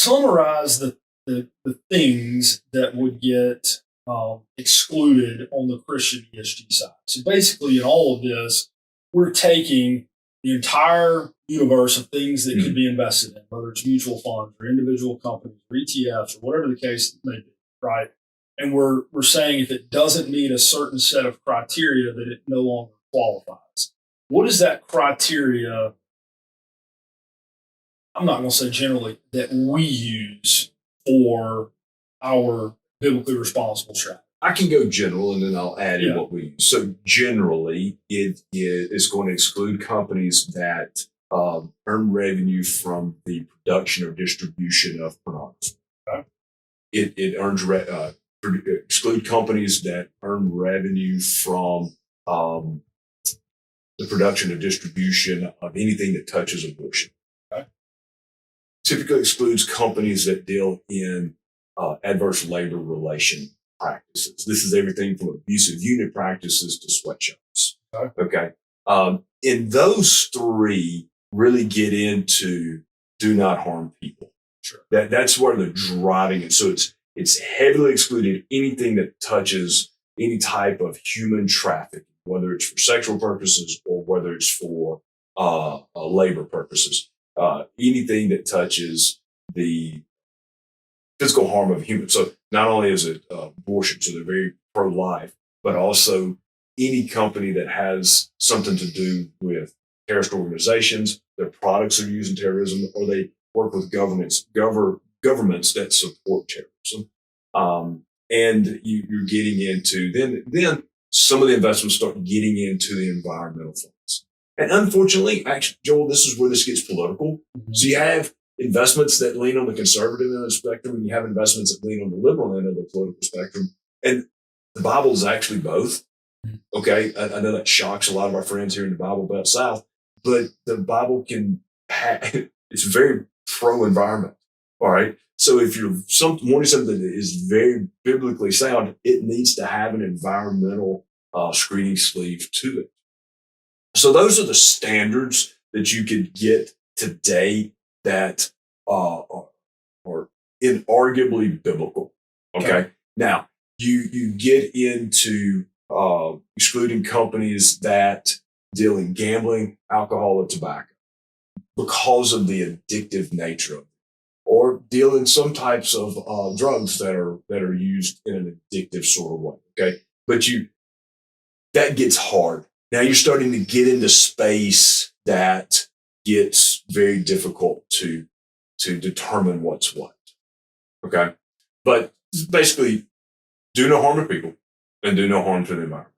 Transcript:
summarize the things that would get excluded on the Christian ESG side. So basically, in all of this, we're taking the entire universe of things that could be invested in, whether it's mutual funds or individual companies or ETFs or whatever the case may be, right? And we're saying if it doesn't meet a certain set of criteria, that it no longer qualifies. What is that criteria? I'm not going to say generally that we use for our biblically responsible strategy. I can go general and then I'll add in what we use. So generally, it is going to exclude companies that earn revenue from the production or distribution of pornography. Okay. It earns exclude companies that earn revenue from the production or distribution of anything that touches abortion. Okay. Typically excludes companies that deal in adverse labor relation practices. This is everything from abusive union practices to sweatshops. Okay. And those three really get into do not harm people. Sure. That's where they're driving it. So it's heavily excluded anything that touches any type of human trafficking, whether it's for sexual purposes or whether it's for labor purposes. Anything that touches the physical harm of humans. So not only is it abortion, so they're very pro-life, but also any company that has something to do with terrorist organizations, their products are used in terrorism, or they work with governments that support terrorism. And you're getting into then some of the investments start getting into the environmental funds. And unfortunately, actually, Joel, this is where this gets political. Mm-hmm. So you have investments that lean on the conservative end of the spectrum, and you have investments that lean on the liberal end of the political spectrum. And the Bible is actually both. Okay. I know that shocks a lot of our friends here in the Bible Belt South, but the Bible it's very pro-environment. All right. So if you're wanting something that is very biblically sound, it needs to have an environmental screening sleeve to it. So those are the standards that you could get today that are inarguably biblical. Okay. Now you get into excluding companies that deal in gambling, alcohol, or tobacco because of the addictive nature of it, or deal in some types of drugs that are used in an addictive sort of way. Okay. But that gets hard. Now you're starting to get into space that gets very difficult to determine what's what. Okay. But basically, do no harm to people and do no harm to the environment.